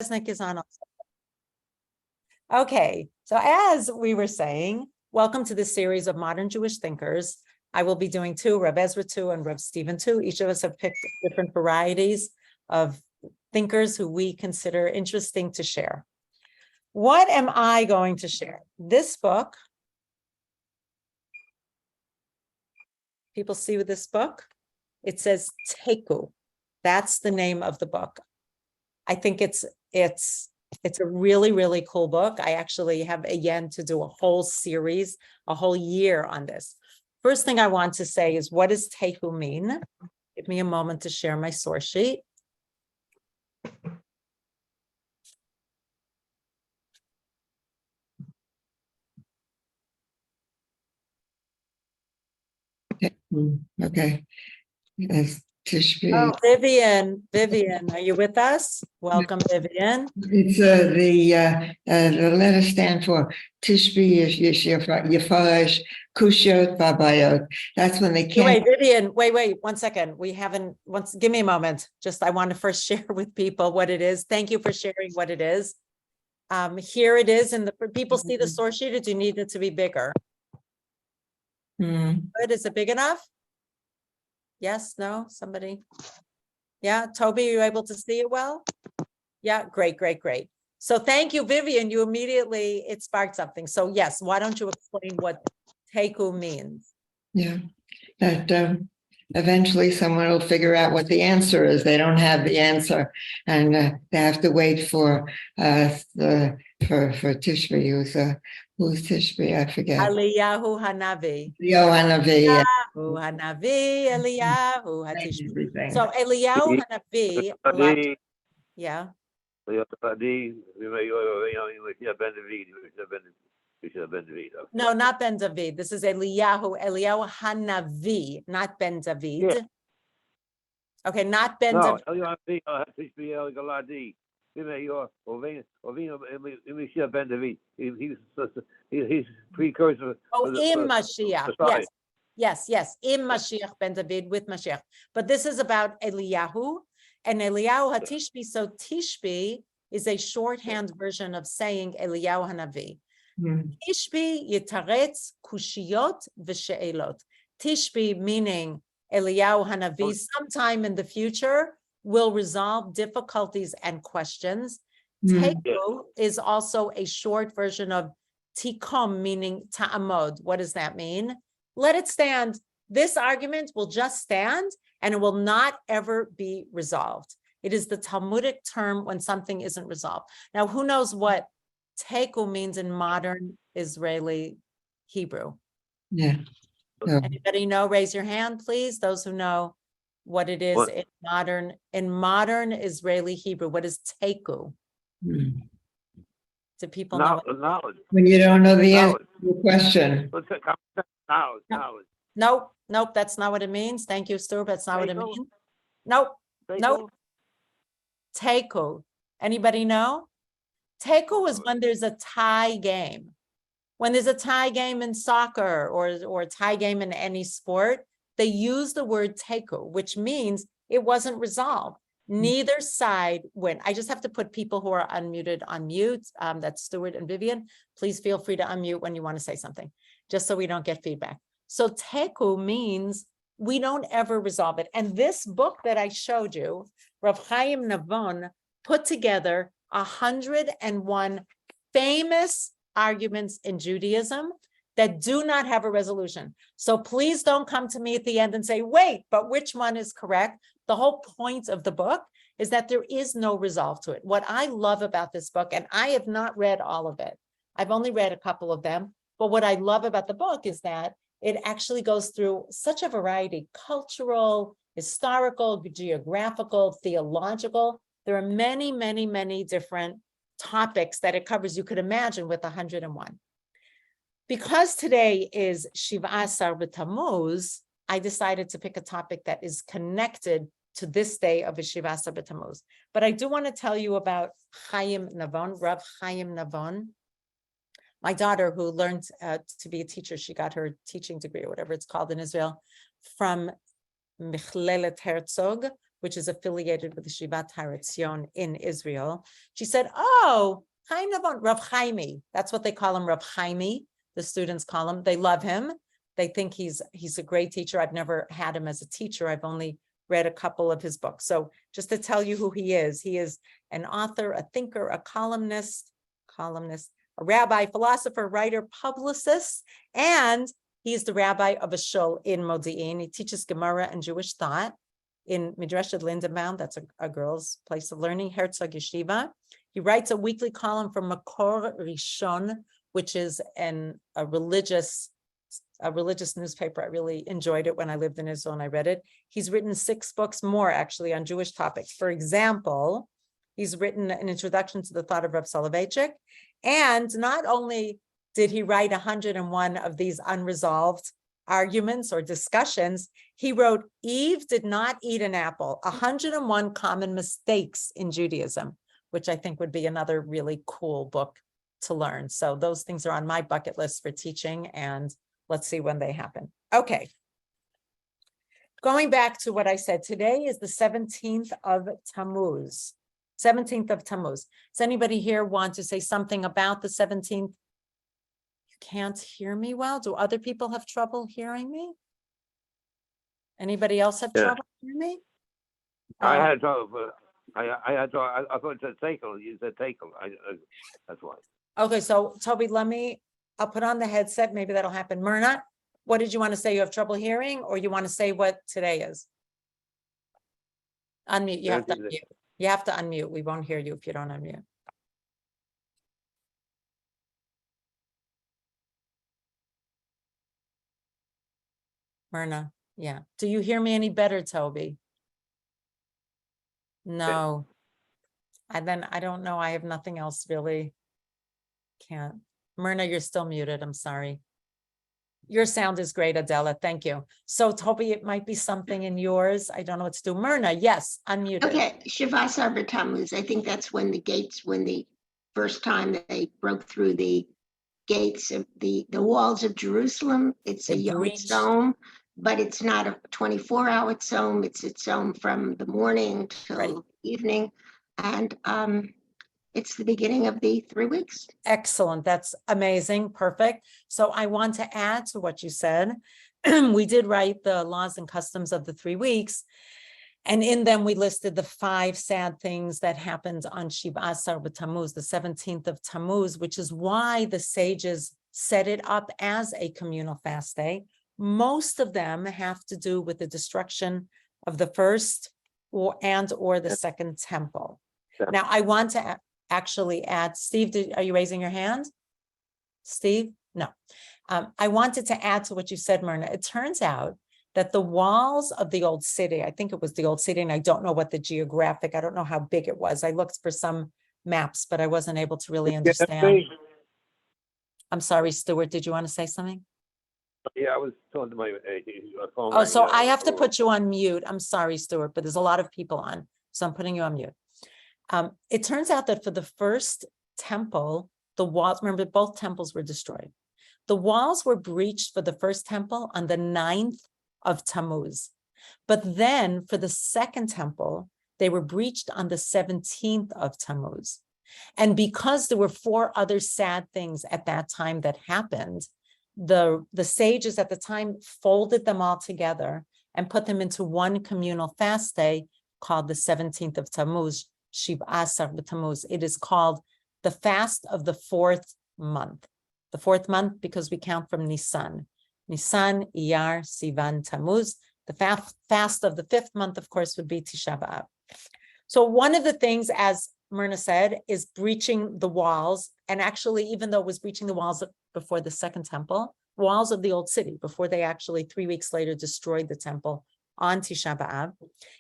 Is on also. Okay, so as we were saying, welcome to this series of modern Jewish thinkers. I will be doing two, Rav Ezra 2 and Rav Stephen 2. Each of us have picked different varieties of thinkers who we consider interesting to share. What am I going to share? This book. People see with this book? It says Teku. That's the name of the book. I think it's a really, really cool book. I actually have a yen to do a whole series, a whole year on this. First thing I want to say is, what does Teku mean? Give me a moment to share my source sheet. Okay. Oh, Vivian, are you with us? Welcome, Vivian. It's the letter stand for Tishbi Yefarish Kushot Babayot. That's when they can't. Wait, Vivian, wait, 1 second. We haven't, give me a moment. I want to first share with people what it is. Thank you for sharing what it is. Here it is, and people see the source sheet, or do you need it to be bigger? Good, is it big enough? Yes, no, somebody? Yeah, Toby, are you able to see it well? Yeah, great. So thank you, Vivian. You immediately, it sparked something. So yes, why don't you explain what Teku means? Yeah, that eventually someone will figure out what the answer is. They don't have the answer, and they have to wait for Tishbi. Who's Tishbi? I forget. Eliyahu Hanavi. Hanavi. Eliyahu Hatishbi. So Eliyahu Hanavi. Yeah. No, not Ben David. This is Eliyahu Hanavi, not Ben David. Yeah. Okay, not Ben David. He's precursor. Oh, in Mashiach. Yes. In Mashiach Ben David, with Mashiach. But this is about Eliyahu and Eliyahu HaTishbi. So Tishbi is a shorthand version of saying Eliyahu Hanavi. Tishbi yitaretz kushiyot v'she'elot. Tishbi meaning Eliyahu Hanavi sometime in the future will resolve difficulties and questions. Teku is also a short version of tikom, meaning ta'amod. What does that mean? Let it stand. This argument will just stand and it will not ever be resolved. It is the Talmudic term when something isn't resolved. Now, who knows what Teku means in modern Israeli Hebrew? Yeah. Anybody know? Raise your hand, please. Those who know what it is in modern Israeli Hebrew. What is Teku? Do people know? Knowledge. When you don't know the answer to the question. Nope, that's not what it means. Thank you, Stuart. That's not what it means. Nope. Teku. Anybody know? Teku is when there's a tie game. When there's a tie game in soccer or a tie game in any sport, they use the word teku, which means it wasn't resolved. Neither side win. I just have to put people who are unmuted on mute. That's Stuart and Vivian. Please feel free to unmute when you want to say something, just so we don't get feedback. So teku means we don't ever resolve it. And this book that I showed you, Rav Chaim Navon put together 101 famous arguments in Judaism that do not have a resolution. So please don't come to me at the end and say, wait, but which one is correct? The whole point of the book is that there is no resolve to it. What I love about this book, and I have not read all of it, I've only read a couple of them, but what I love about the book is that it actually goes through such a variety, cultural, historical, geographical, theological. There are many, many, many different topics that it covers. You could imagine with 101. Because today is Shiva Asar B'Tammuz, I decided to pick a topic that is connected to this day of Shiva Asar B'Tammuz. But I do want to tell you about Chaim Navon, Rav Chaim Navon. My daughter, who learned to be a teacher, she got her teaching degree or whatever it's called in Israel from Michlelet Herzog, which is affiliated with the Shivat Haratzion in Israel. She said, oh, kind of on Rav Chaimi. That's what they call him, Rav Chaimi. The students call him. They love him. They think he's a great teacher. I've never had him as a teacher. I've only read a couple of his books. So just to tell you who he is an author, a thinker, a columnist, a rabbi, philosopher, writer, publicist, and he's the rabbi of a shul in Modi'in. He teaches Gemara and Jewish thought in Midrashet Lindenbaum. That's a girl's place of learning, Herzog Yeshiva. He writes a weekly column for Makor Rishon, which is a religious newspaper. I really enjoyed it when I lived in Israel and I read it. He's written 6 books more actually on Jewish topics. For example, he's written an introduction to the thought of Rav Soloveitchik. And not only did he write 101 of these unresolved arguments or discussions, he wrote, Eve did not eat an apple, 101 common mistakes in Judaism, which I think would be another really cool book to learn. So those things are on my bucket list for teaching, and let's see when they happen. Okay. Going back to what I said, today is the 17th of Tammuz. 17th of Tammuz. Does anybody here want to say something about the 17th? You can't hear me well. Do other people have trouble hearing me? Anybody else have trouble hearing me? I had trouble, but I had trouble. I thought it said Tekel. You said Tekel. That's why. Okay, so Toby, I'll put on the headset. Maybe that'll happen. Myrna, what did you want to say? You have trouble hearing, or you want to say what today is? Unmute. You have to unmute. You have to unmute. We won't hear you if you don't unmute. Myrna, yeah. Do you hear me any better, Toby? No. And then I don't know. I have nothing else really. Can't. Myrna, you're still muted. I'm sorry. Your sound is great, Adela. Thank you. So, Toby, it might be something in yours. I don't know what to do. Myrna, yes, unmuted. Okay, Shavasar B'Tammuz. I think that's when the first time they broke through the gates of the walls of Jerusalem. It's a Yom Tzom, but it's not a 24-hour tzom. It's a tzom from the morning till evening, and it's the beginning of the 3 weeks. Excellent. That's amazing. Perfect. So I want to add to what you said. We did write the laws and customs of the 3 weeks. And in them, we listed the 5 sad things that happened on Shiv'asar B'Tammuz, the 17th of Tammuz, which is why the sages set it up as a communal fast day. Most of them have to do with the destruction of the first or the second temple. Yeah. Now, I want to actually add, Steve, are you raising your hand? Steve? No. I wanted to add to what you said, Myrna. It turns out that the walls of the old city, I think it was the old city, and I don't know what I don't know how big it was. I looked for some maps, but I wasn't able to really understand. I'm sorry, Stuart, did you want to say something? Yeah, I was talking to my phone. Oh, so I have to put you on mute. I'm sorry, Stuart, but there's a lot of people on, so I'm putting you on mute. It turns out that for the first temple, the walls, remember, both temples were destroyed. The walls were breached for the first temple on the 9th of Tammuz. But then for the second temple, they were breached on the 17th of Tammuz. And because there were 4 other sad things at that time that happened, the sages at the time folded them all together and put them into one communal fast day called the 17th of Tammuz, Shiv'asar B'Tammuz. It is called the fast of the 4th month. The 4th month because we count from Nisan. Nisan, Iyar, Sivan, Tammuz. The fast of the 5th month, of course, would be Tisha B'Av. So one of the things, as Myrna said, is breaching the walls. And actually, even though it was breaching the walls before the second temple, walls of the old city, before they actually 3 weeks later destroyed the temple on Tisha B'Av.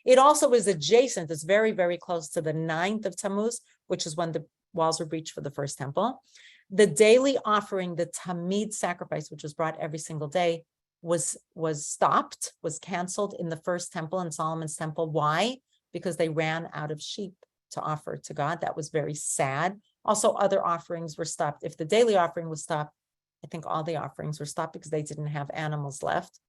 It also is adjacent, it's very, very close to the 9th of Tammuz, which is when the walls were breached for the first temple. The daily offering, the Tamid sacrifice, which was brought every single day, was stopped, was canceled in the first temple, in Solomon's temple. Why? Because they ran out of sheep to offer to God. That was very sad. Also, other offerings were stopped. If the daily offering was stopped, I think all the offerings were stopped because they didn't have animals left.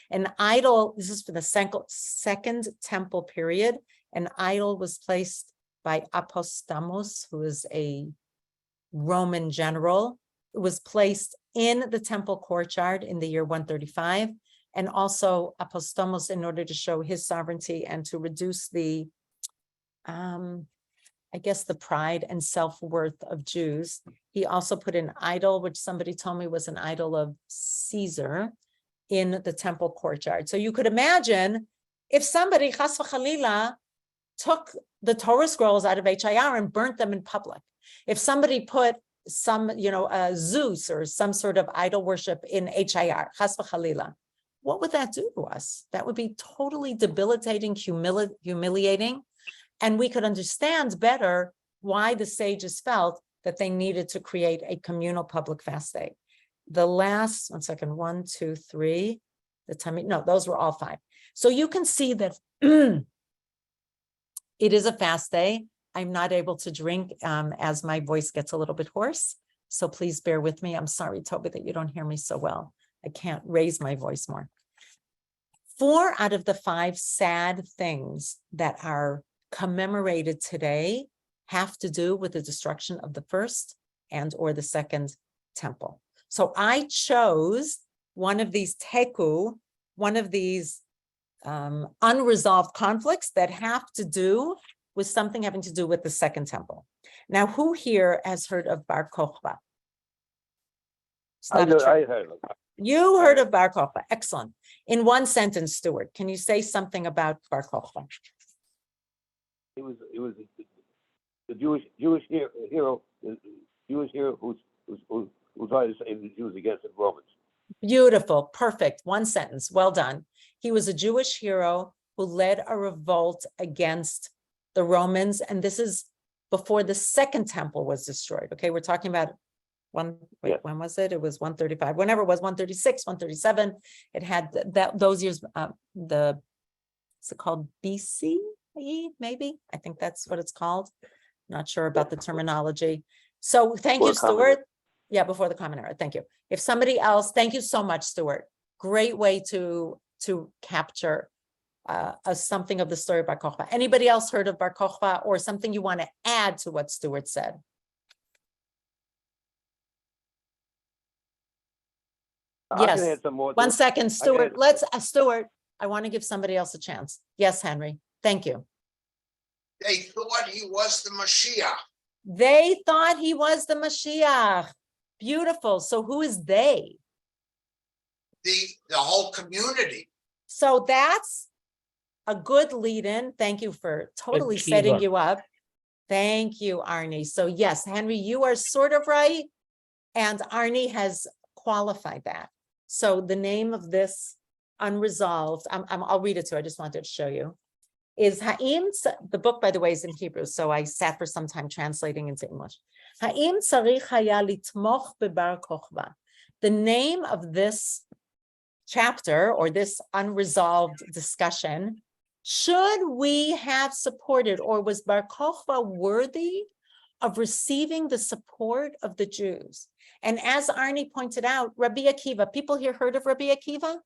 An idol, this is for the second temple period, An idol was placed by Apostamos, who is a Roman general. It was placed in the temple courtyard in the year 135. And also Apostamos, in order to show his sovereignty and to reduce the, I guess, the pride and self-worth of Jews. He also put an idol, which somebody told me was an idol of Caesar, in the temple courtyard. So you could imagine if somebody, chas v'chalila, took the Torah scrolls out of HIR and burnt them in public. If somebody put some, Zeus or some sort of idol worship in HIR, chas v'chalila, what would that do to us? That would be totally debilitating, humiliating. And we could understand better why the sages felt that they needed to create a communal public fast day. The last, 1 second, 1, 2, 3, the time, no, those were all 5. So you can see that it is a fast day. I'm not able to drink as my voice gets a little bit hoarse. So please bear with me. I'm sorry, Toby, that you don't hear me so well. I can't raise my voice more. 4 out of the 5 sad things that are commemorated today have to do with the destruction of the first and or the second temple. So I chose one of these teku, one of these unresolved conflicts that have to do with something having to do with the second temple. Now, who here has heard of Bar Kokhba? I heard of it. You heard of Bar Kokhba. Excellent. In one sentence, Stuart, can you say something about Bar Kokhba? It was the Jewish hero who tried to save the Jews against the Romans. Beautiful, perfect, one sentence, well done. He was a Jewish hero who led a revolt against the Romans, and this is before the second temple was destroyed. Okay, we're talking about when was it? It was 135, whenever it was, 136, 137. It had those years, is it called BC? Maybe, I think that's what it's called. Not sure about the terminology. So thank you, Stuart. Yeah, before the Common Era. Thank you. If somebody else, thank you so much, Stuart. Great way to capture something of the story of Bar Kokhba. Anybody else heard of Bar Kokhba or something you want to add to what Stuart said? Yes. I can add some more. 1 second, Stuart. Stuart, I want to give somebody else a chance. Yes, Henry. Thank you. They thought he was the Mashiach. They thought he was the Mashiach. Beautiful. So who is they? The whole community. So that's a good lead-in. Thank you for totally setting you up. Thank you, Arnie. So yes, Henry, you are sort of right. And Arnie has qualified that. So the name of this Unresolved, I'll read it to you. I just wanted to show you. Is Chaim, the book, by the way, is in Hebrew, so I sat for some time translating into English. Chaim tzarich haya litmoch bebar kochba. The name of this chapter or this unresolved discussion, should we have supported, or was Bar Kokhba worthy of receiving the support of the Jews? And as Arnie pointed out, Rabbi Akiva, people here heard of Rabbi Akiva?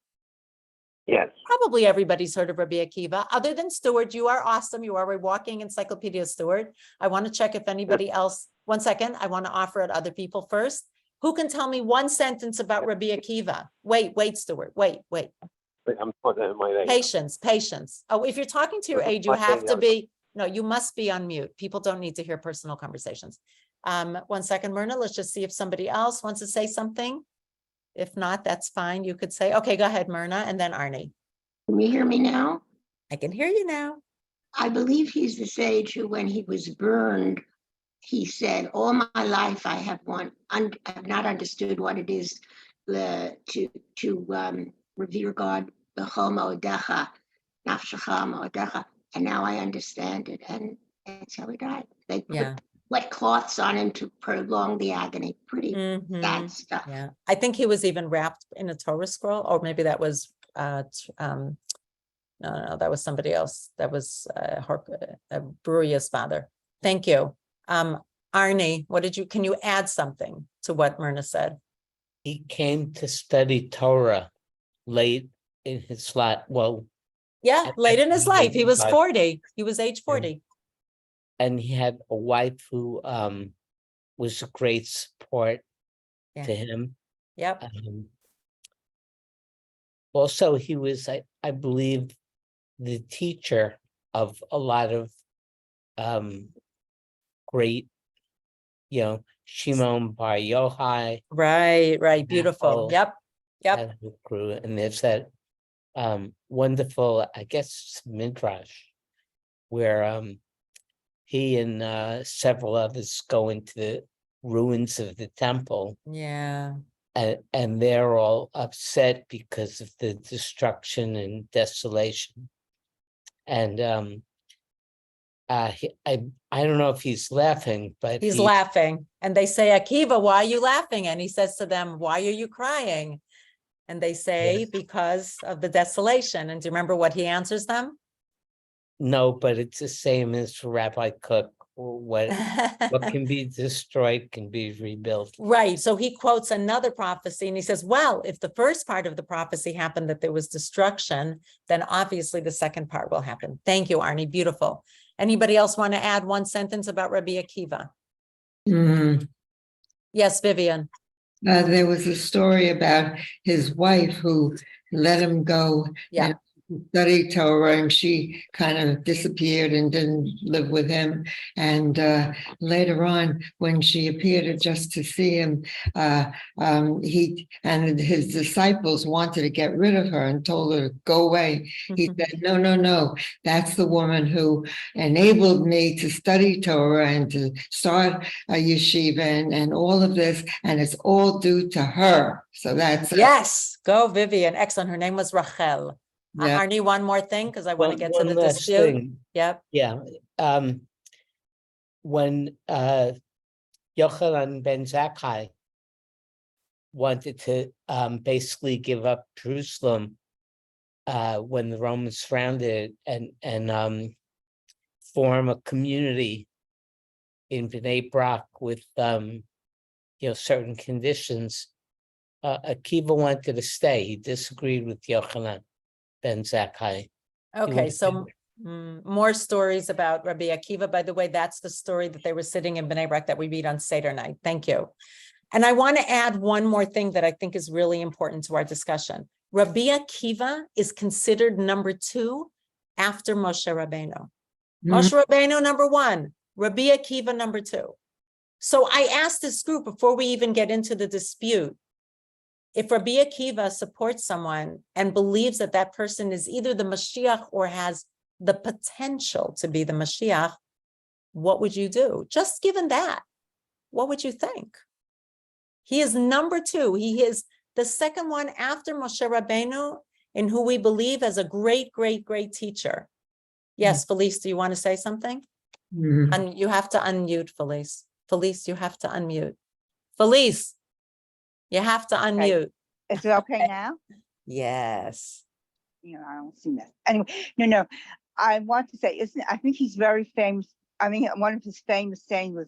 Yes. Probably everybody's heard of Rabbi Akiva. Other than Stuart, you are awesome. You are a walking encyclopedia, Stuart. I want to check if anybody else, 1 second, I want to offer it other people first. Who can tell me one sentence about Rabbi Akiva? Wait, Stuart, wait. I'm talking my age. Patience. Oh, if you're talking to your age, you have to be, no, you must be on mute. People don't need to hear personal conversations. 1 second, Myrna, let's just see if somebody else wants to say something. If not, that's fine. You could say, okay, go ahead, Myrna, and then Arnie. Can you hear me now? I can hear you now. I believe he's the sage who, when he was burned, he said, all my life I have not understood what it is to revere God, and now I understand it, and that's how he died. They put wet cloths on him to prolong the agony. Pretty sad stuff. Yeah, I think he was even wrapped in a Torah scroll, or maybe that was no, that was somebody else. That was Bruria's father. Thank you. Arnie, can you add something to what Myrna said? He came to study Torah late in his life. Well, Yeah, And late in his life. He was but- 40. He was age 40. And he had a wife who was a great support Yeah. to him. Yep. Also, he was, I believe, the teacher of a lot of great, Shimon Bar Yochai. Right. Beautiful. Apple. Yep. And who grew, and there's that wonderful, I guess, midrash where he and several others go into the ruins of the temple, Yeah. and they're all upset because of the destruction and desolation. And I don't know if he's laughing, but He's laughing. And they say, Akiva, why are you laughing? And he says to them, why are you crying? And they say, because of the desolation. And do you remember what he answers them? No, but it's the same as Rabbi Cook. What can be destroyed can be rebuilt. Right. So he quotes another prophecy and he says, well, if the first part of the prophecy happened that there was destruction, then obviously the second part will happen. Thank you, Arnie. Beautiful. Anybody else want to add one sentence about Rabbi Akiva? Yes, Vivian. There was a story about his wife who let him go Yeah. and study Torah, and she kind of disappeared and didn't live with him. And later on, when she appeared just to see him, he and his disciples wanted to get rid of her and told her to go away. He said, no, that's the woman who enabled me to study Torah and to start a yeshiva and all of this, and it's all due to her. So that's Yes, go Vivian. Excellent. Her name was Rachel. Yeah. Arnie, one more thing, because I want to get to One the last dispute. thing. Yep. Yeah. When Yochanan ben Zakkai wanted to basically give up Jerusalem when the Romans founded it and form a community in Bnei Brak with certain conditions, Akiva wanted to stay. He disagreed with Yochanan ben Zakkai. Okay, so more stories about Rabbi Akiva. By the way, that's the story that they were sitting in Bnei Brak that we read on Seder night. Thank you. And I want to add one more thing that I think is really important to our discussion. Rabbi Akiva is considered number 2 after Moshe Rabbeinu. Moshe Rabbeinu number 1, Rabbi Akiva number 2. So I asked this group before we even get into the dispute, if Rabbi Akiva supports someone and believes that that person is either the Mashiach or has the potential to be the Mashiach, what would you do? Just given that, what would you think? He is number 2. He is the second one after Moshe Rabbeinu, in who we believe as a great, great, great teacher. Yes, Felice, do you want to say something? And you have to unmute, Felice. Felice, you have to unmute. Felice, you have to unmute. Is it okay now? Yes. I don't see that. Anyway, no. I want to say, I think he's very famous. I mean, one of his famous sayings was,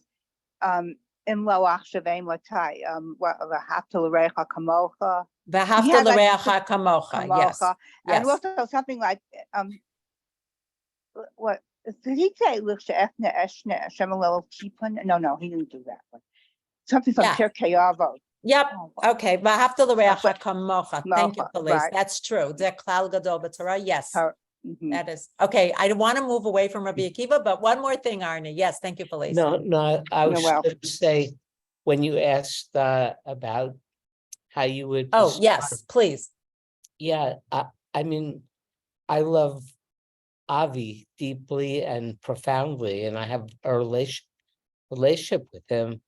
"Im loach shavem latai, v'hafta l'recha kamocha." V'hafta l'reacha kamocha. Yes. And also something like, what did he say? No, he didn't do that one. Something from Pirkei Avot. Yep. Okay. V'hafta l'reacha kamocha. Thank you, Felice. Right. That's true. Ze klal gadol b'Torah. Yes. Mhm. That is okay. I want to move away from Rabbi Akiva, but one more thing, Arnie. Yes, thank you, Felice. No, I was Well. going to say, when you asked about how you would. Oh, yes, please. Yeah, I mean, I love Avi deeply and profoundly, and I have a relationship with him,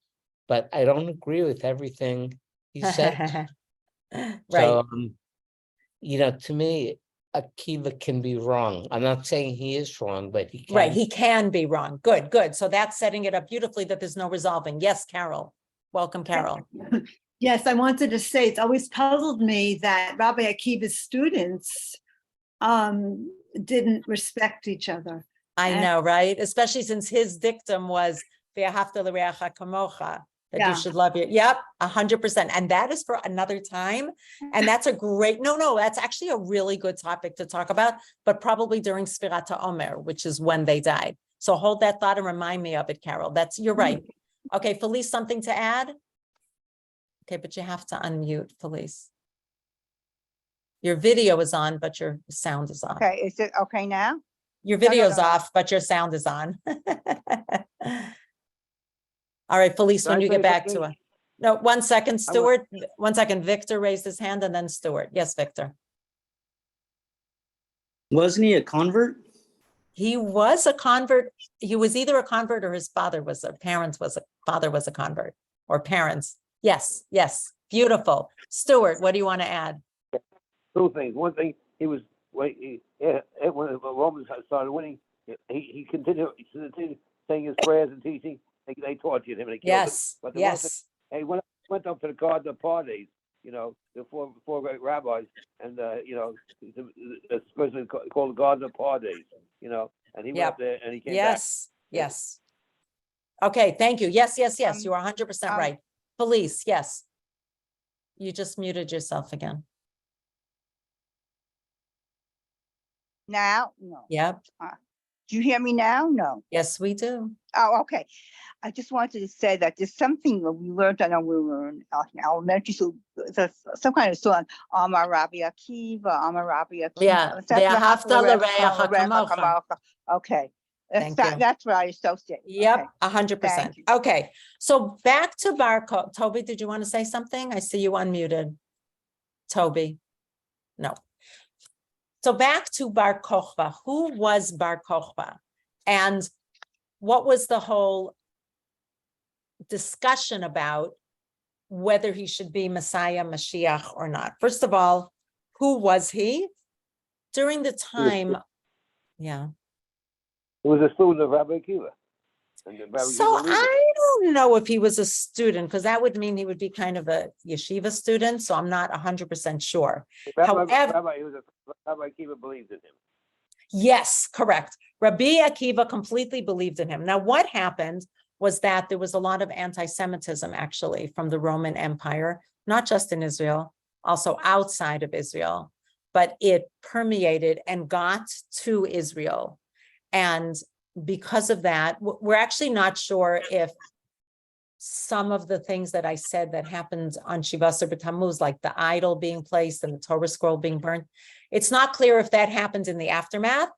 but I don't agree with everything he said. Right. So, to me, Akiva can be wrong. I'm not saying he is wrong, but he can. Right. He can be wrong. Good. So that's setting it up beautifully that there's no resolving. Yes, Carol. Welcome, Carol. Yes, I wanted to say, it's always puzzled me that Rabbi Akiva's students didn't respect each other. I know, right? Especially since his dictum was "Ve'ahavta l'reacha kamocha." that Yeah. you should love your, yep, 100%. And that is for another time. And that's a great, no, that's actually a really good topic to talk about, but probably during Sfirat HaOmer, which is when they died. So hold that thought and remind me of it, Carol. You're right. Okay, Felice, something to add? Okay, but you have to unmute, Felice. Your video is on, but your sound is off. Okay, is it okay now? Your No, no, video's no. off, but your sound is on. All right, Felice, when Can I you say get back to something? it. No, 1 second, I wa- Stuart. 1 second, Victor raised his hand and then Stuart. Yes, Victor. Wasn't he a convert? He was a convert. He was either a convert or his father was a convert or parents. Yes, yes. Beautiful. Stuart, what do you want to add? Two things. One thing, he was when the Romans started winning, he continued saying his prayers and teaching. They tortured him and they killed him. Yes, But the one yes. thing, he went up to the Garden of Pardes, the four great rabbis, and the person called the Garden of Pardes, and he went Yep. up there and he came back. Yes, yes. Okay, thank you. Yes, yes, yes. You are 100% um, right. Felice, yes. You just muted yourself again. Now? No. Yep. Do you hear me now? No. Yes, we do. Oh, okay. I just wanted to say that there's something that we learned, I know we were in elementary school, there's some kind of song, Amar Rabbi Akiva, Amar Rabbi Akiva. Yeah, Ve'ahavta l'reacha kamocha. Okay, Thank you. that's what I associate. Yep, Okay. 100%. Thank you. Okay, so back to Bar Kokhba. Toby, did you want to say something? I see you unmuted. Toby, no. So back to Bar Kokhba. Who was Bar Kokhba? And what was the whole discussion about whether he should be Messiah, Mashiach or not? First of all, who was he? During the time, yeah. He was a student of Rabbi Akiva. And Rabbi So Akiva believed in him. I don't know if he was a student, because that would mean he would be kind of a yeshiva student. So I'm not 100% sure. However, Rabbi Akiva believed in him. yes, correct. Rabbi Akiva completely believed in him. Now, what happened was that there was a lot of anti-Semitism actually from the Roman Empire, not just in Israel, also outside of Israel, but it permeated and got to Israel. And because of that, we're actually not sure if some of the things that I said that happened on Shivasar B'Tammuz, like the idol being placed and the Torah scroll being burnt, it's not clear if that happened in the aftermath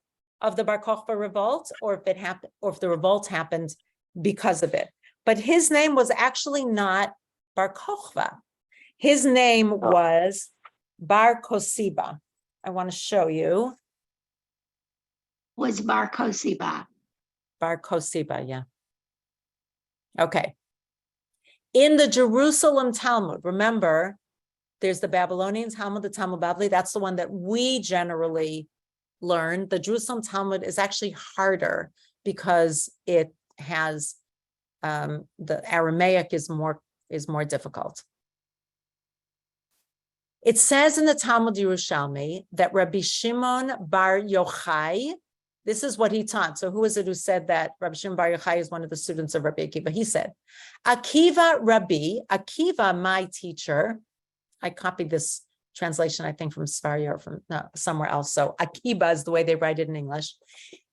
of the Bar Kokhba revolt, or if it happened, or if the revolt happened because of it. But his name was actually not Bar Kokhba. His name was Bar Kosiba. I want to show you. Was Bar Kosiba. Bar Kosiba, yeah. Okay. In the Jerusalem Talmud, remember, there's the Babylonian Talmud, the Talmud Bavli. That's the one that we generally learn. The Jerusalem Talmud is actually harder because it has the Aramaic is more difficult. It says in the Talmud Yerushalmi that Rabbi Shimon Bar Yochai, this is what he taught. So who is it who said that Rabbi Shimon Bar Yochai is one of the students of Rabbi Akiva? He said, Akiva Rabbi, Akiva, my teacher. I copied this translation, I think, from Svaria or from somewhere else. So Akiva is the way they write it in English.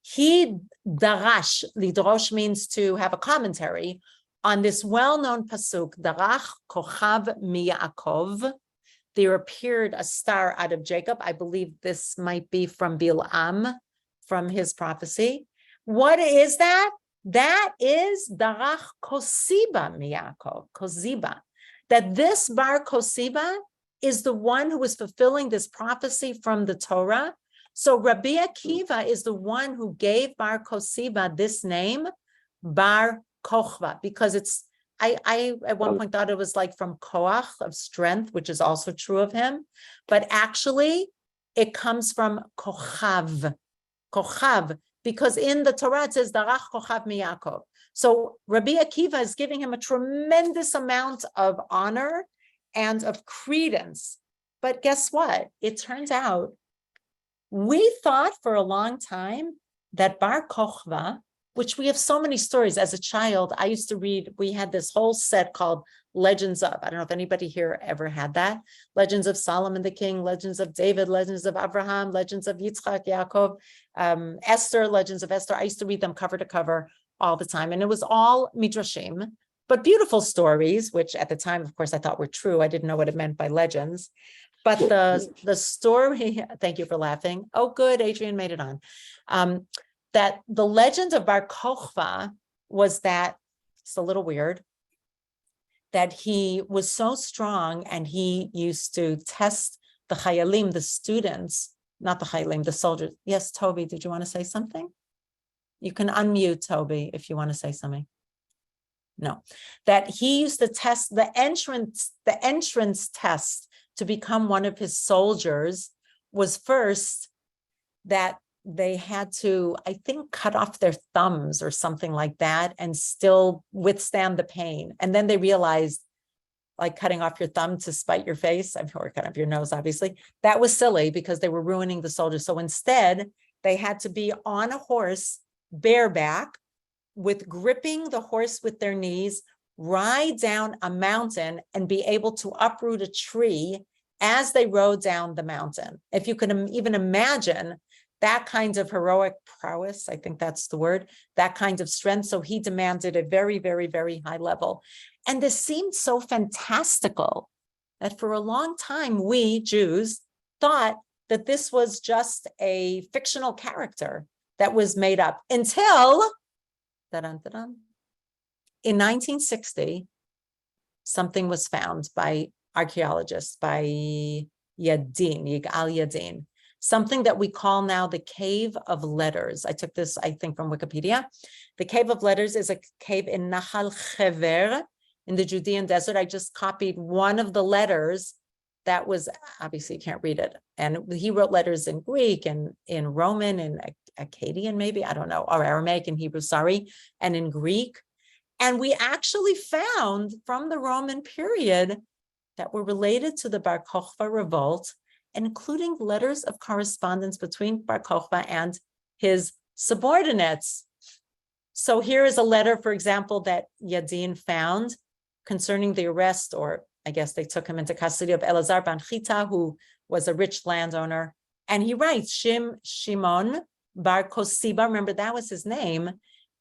He darash, lidrosh means to have a commentary on this well-known pasuk, darach kochav miYaakov. There appeared a star out of Jacob. I believe this might be from Bil'am, from his prophecy. What is that? That is darach kosiba miYaakov, kosiba. That this Bar Kosiba is the one who is fulfilling this prophecy from the Torah. So Rabbi Akiva is the one who gave Bar Kosiba this name, Bar Kokhba, because it's, I at one point thought it was like from koach, of strength, which is also true of him, but actually it comes from kochav, because in the Torah it says darach kochav miYaakov. So Rabbi Akiva is giving him a tremendous amount of honor and of credence. But guess what? It turns out we thought for a long time that Bar Kokhba which we have so many stories. As a child, I used to read, we had this whole set called Legends of, I don't know if anybody here ever had that. Legends of Solomon the King, Legends of David, Legends of Abraham, Legends of Yitzchak, Yaakov, Esther, Legends of Esther. I used to read them cover to cover all the time. And it was all midrashim, but beautiful stories, which at the time, of course, I thought were true. I didn't know what it meant by legends. But the story, thank you for laughing. Oh, good, Adrian made it on. That the legend of Bar Kochva was that, it's a little weird, that he was so strong and he used to test the chayalim, the students, not the chayalim, the soldiers. Yes, Toby, did you want to say something? You can unmute, Toby, if you want to say something. No, that he used to test the entrance test to become one of his soldiers was first that they had to, I think, cut off their thumbs or something like that and still withstand the pain. And then they realized, like cutting off your thumb to spite your face, I'm sure cut off your nose, obviously, that was silly because they were ruining the soldiers. So instead, they had to be on a horse, bareback, with gripping the horse with their knees, ride down a mountain and be able to uproot a tree as they rode down the mountain. If you can even imagine that kind of heroic prowess, I think that's the word, that kind of strength. So he demanded a very, very, very high level. And this seemed so fantastical that for a long time, we Jews thought that this was just a fictional character that was made up until, in 1960, something was found by archaeologists, by Yigal Yadin, something that we call now the Cave of Letters. I took this, I think, from Wikipedia. The Cave of Letters is a cave in Nahal Chever in the Judean desert. I just copied one of the letters that was, obviously you can't read it. And he wrote letters in Greek and in Roman and Akkadian, maybe, I don't know, or Aramaic and Hebrew, sorry, and in Greek. And we actually found from the Roman period that were related to the Bar Kochva revolt, including letters of correspondence between Bar Kochva and his subordinates. So here is a letter, for example, that Yadin found concerning the arrest, or I guess they took him into custody, of Elazar ben Chita, who was a rich landowner. And he writes, Shimon bar Kosiba, remember that was his name.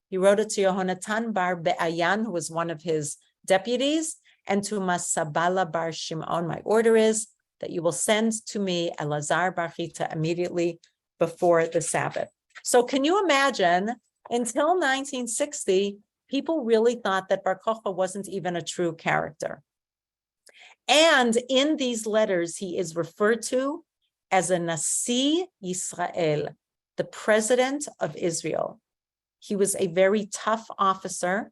He wrote it to Yehonatan bar Be'ayan, who was one of his deputies, and to Masabala bar Shimon. My order is that you will send to me Elazar bar Chita immediately before the Sabbath. So can you imagine, until 1960, people really thought that Bar Kochva wasn't even a true character. And in these letters, he is referred to as a Nasi Yisrael, the president of Israel. He was a very tough officer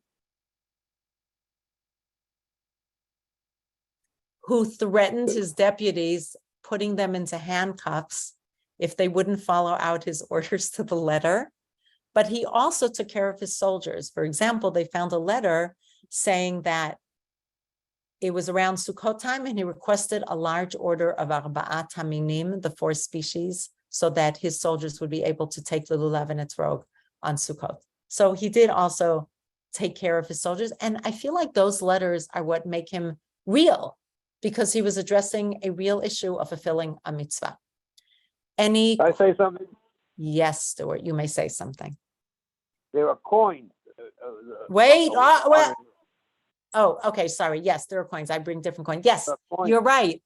who threatened his deputies, putting them into handcuffs if they wouldn't follow out his orders to the letter. But he also took care of his soldiers. For example, they found a letter saying that it was around Sukkot time, and he requested a large order of Arba'at Haminim, the 4 species, so that his soldiers would be able to take the lulav and etrog on Sukkot. So he did also take care of his soldiers. And I feel like those letters are what make him real, because he was addressing a real issue of fulfilling a mitzvah. Any? Can I say something? Yes, Stuart, you may say something. There are coins. Wait, oh, okay, sorry. Yes, there are coins. I bring different coins. Yes, you're right.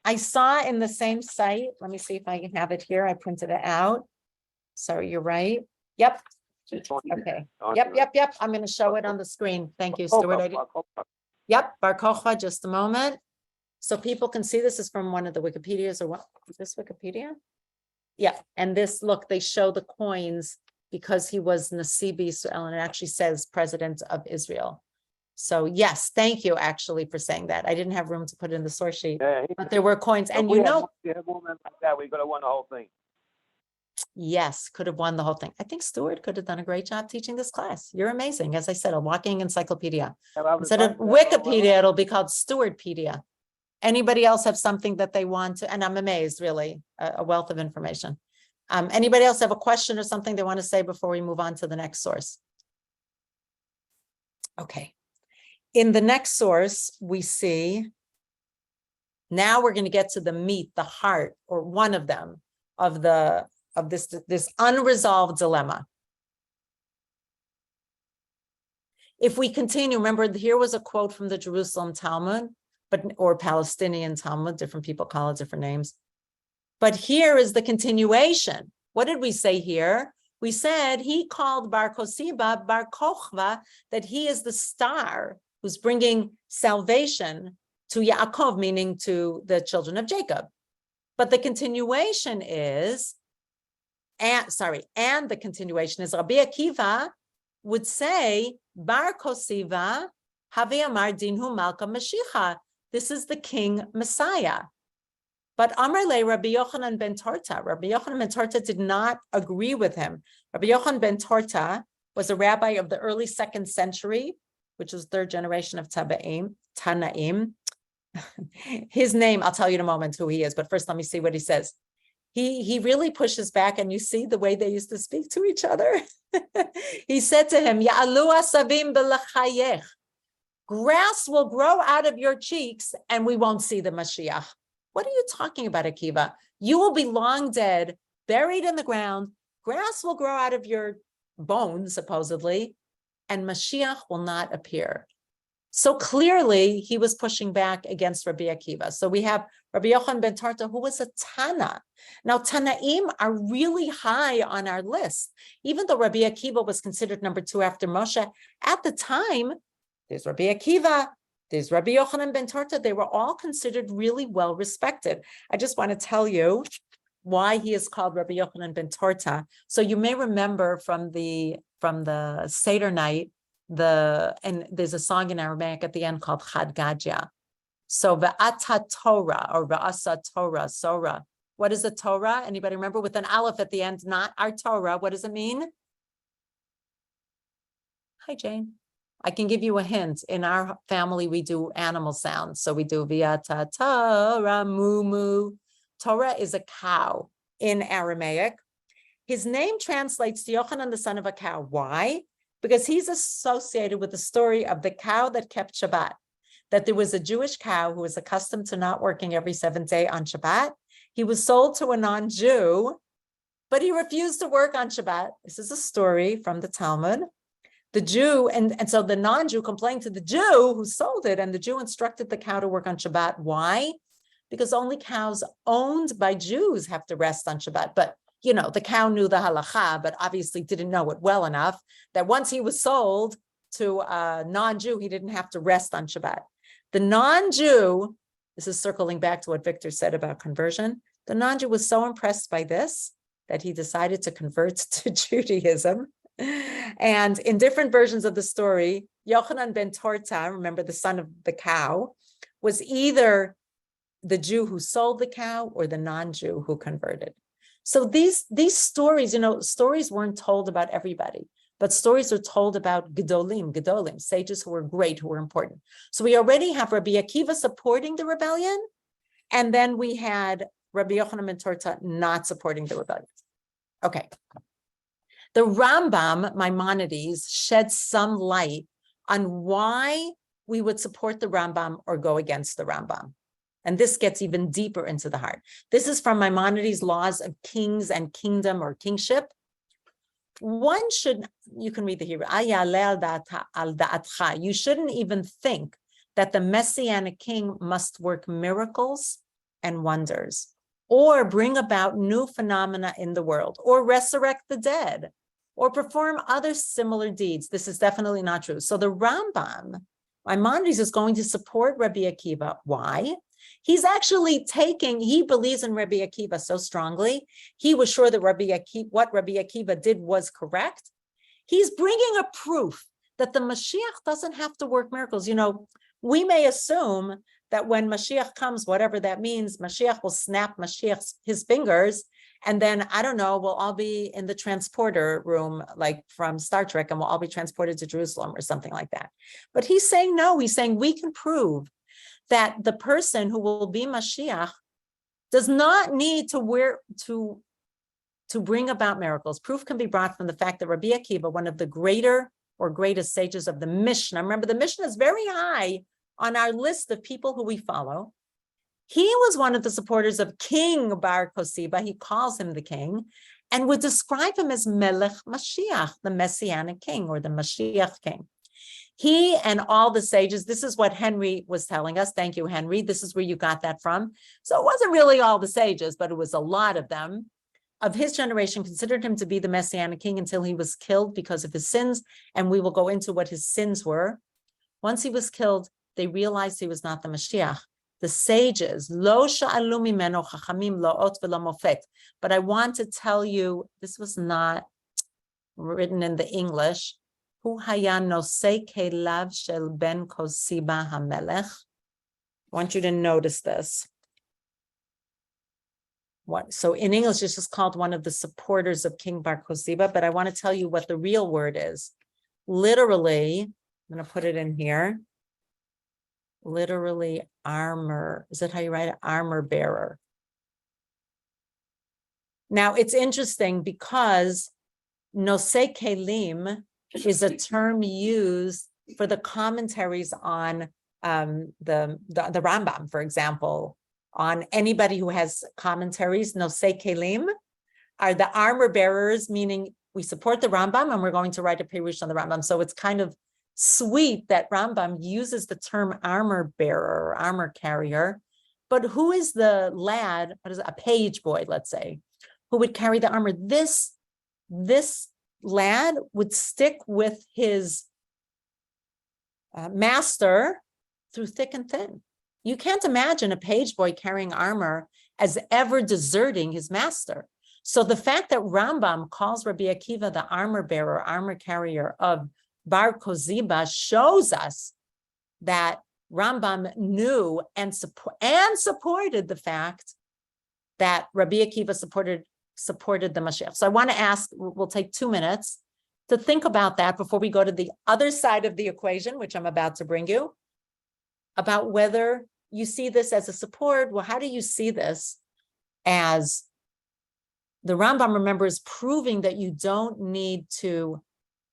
I saw in the same site. Let me see if I can have it here. I printed it out. Sorry, you're right. Yep. Okay. Yep. I'm going to show it on the screen. Thank you, Stuart. Yep, Bar Kochva, just a moment. So people can see this is from one of the Wikipedias, or what? Is this Wikipedia? Yeah, and this, look, they show the coins because he was Nasi B'Yisrael, and it actually says President of Israel. So yes, thank you actually for saying that. I didn't have room to put it in the source sheet, but there were coins. And you know, we had more men like that, we could have won the whole thing. Yes, could have won the whole thing. I think Stuart could have done a great job teaching this class. You're amazing. As I said, a walking encyclopedia. Instead of Wikipedia, it'll be called Stuartpedia. Anybody else have something that they want to, and I'm amazed, really, a wealth of information. Anybody else have a question or something they want to say before we move on to the next source? Okay. In the next source, we see, now we're going to get to the meat, the heart, or one of them, of this unresolved dilemma. If we continue, remember, here was a quote from the Jerusalem Talmud, or Palestinian Talmud, different people call it different names. But here is the continuation. What did we say here? We said he called Bar Kosiba, Bar Kochva, that he is the star who's bringing salvation to Yaakov, meaning to the children of Jacob. But the continuation is, and the continuation is Rabbi Akiva would say, Bar Kosiva, Havi Amar Dinhu Malka Mashiach. This is the King Messiah. But Amrle Rabbi Yochanan ben Torta, Rabbi Yochanan ben Torta did not agree with him. Rabbi Yochanan ben Torta was a rabbi of the early 2nd century, which was 3rd generation of Tanaim. His name, I'll tell you in a moment who he is, but first let me see what he says. He really pushes back, and you see the way they used to speak to each other. He said to him, Ya'alu asavim b'lachayech. Grass will grow out of your cheeks and we won't see the Mashiach. What are you talking about, Akiva? You will be long dead, buried in the ground. Grass will grow out of your bones, supposedly, and Mashiach will not appear. So clearly, he was pushing back against Rabbi Akiva. So we have Rabbi Yochanan ben Tarta, who was a Tana. Now, Tanaim are really high on our list. Even though Rabbi Akiva was considered number 2 after Moshe, at the time, there's Rabbi Akiva, there's Rabbi Yochanan ben Tarta. They were all considered really well respected. I just want to tell you why he is called Rabbi Yochanan ben Tarta. So you may remember from the Seder night, and there's a song in Aramaic at the end called Chad Gadya. So Ve'ata Torah or Ve'asa Torah, Sora. What is a Torah? Anybody remember? With an aleph at the end, not our Torah. What does it mean? Hi, Jane. I can give you a hint. In our family, we do animal sounds. So we do Ve'ata Torah, moo moo. Torah is a cow in Aramaic. His name translates to Yochanan, the son of a cow. Why? Because he's associated with the story of the cow that kept Shabbat, that there was a Jewish cow who was accustomed to not working every 7th day on Shabbat. He was sold to a non-Jew, but he refused to work on Shabbat. This is a story from the Talmud. The Jew, and so the non-Jew complained to the Jew who sold it, and the Jew instructed the cow to work on Shabbat. Why? Because only cows owned by Jews have to rest on Shabbat. But you know, the cow knew the halacha, but obviously didn't know it well enough that once he was sold to a non-Jew, he didn't have to rest on Shabbat. The non-Jew, this is circling back to what Victor said about conversion, the non-Jew was so impressed by this that he decided to convert to Judaism. And in different versions of the story, Yochanan ben Torta, remember the son of the cow, was either the Jew who sold the cow or the non-Jew who converted. So these stories, you know, stories weren't told about everybody, but stories are told about gedolim, sages who were great, who were important. So we already have Rabbi Akiva supporting the rebellion, and then we had Rabbi Yochanan ben Torta not supporting the rebellion. Okay. The Rambam, Maimonides, sheds some light on why we would support the Rambam or go against the Rambam. And this gets even deeper into the heart. This is from Maimonides' Laws of Kings and Kingdom or Kingship. One should, you can read the Hebrew, you shouldn't even think that the Messianic king must work miracles and wonders, or bring about new phenomena in the world, or resurrect the dead, or perform other similar deeds. This is definitely not true. So the Rambam, Maimonides, is going to support Rabbi Akiva. Why? He's actually he believes in Rabbi Akiva so strongly. He was sure that what Rabbi Akiva did was correct. He's bringing a proof that the Mashiach doesn't have to work miracles. You know, we may assume that when Mashiach comes, whatever that means, Mashiach will snap his fingers, and then, I don't know, we'll all be in the transporter room, like from Star Trek, and we'll all be transported to Jerusalem or something like that. But he's saying no, he's saying we can prove that the person who will be Mashiach does not need to to bring about miracles. Proof can be brought from the fact that Rabbi Akiva, one of the greater or greatest sages of the Mishnah, remember the Mishnah is very high on our list of people who we follow. He was one of the supporters of King Bar Kosiba. He calls him the king and would describe him as Melech Mashiach, the Messianic king or the Mashiach king. He and all the sages, this is what Henry was telling us. Thank you, Henry. This is where you got that from. So it wasn't really all the sages, but it was a lot of them. Of his generation, considered him to be the Messianic king until he was killed because of his sins. And we will go into what his sins were. Once he was killed, they realized he was not the Mashiach. The sages, lo sha'alu mimeno chachamim lo ot v'lo mofet. But I want to tell you, this was not written in the English. Hu haya nosei kelav shel ben Kosiba hamelech. I want you to notice this. So in English, it's just called one of the supporters of King Bar Kosiba, but I want to tell you what the real word is. Literally, I'm going to put it in here. Literally armor. Is that how you write it? Armor bearer. Now, it's interesting because nosei kelim is a term used for the commentaries on the Rambam, for example. On anybody who has commentaries, nosei kelim are the armor bearers, meaning we support the Rambam and we're going to write a perush on the Rambam. So it's kind of sweet that Rambam uses the term armor bearer or armor carrier. But who is the lad, what is it, a page boy, let's say, who would carry the armor? This lad would stick with his master through thick and thin. You can't imagine a page boy carrying armor as ever deserting his master. So the fact that Rambam calls Rabbi Akiva the armor bearer, armor carrier of Bar Kosiba shows us that Rambam knew and supported the fact that Rabbi Akiva supported the Mashiach. So I want to ask, we'll take 2 minutes to think about that before we go to the other side of the equation, which I'm about to bring you, about whether you see this as a support. Well, how do you see this as the Rambam, remember, is proving that you don't need to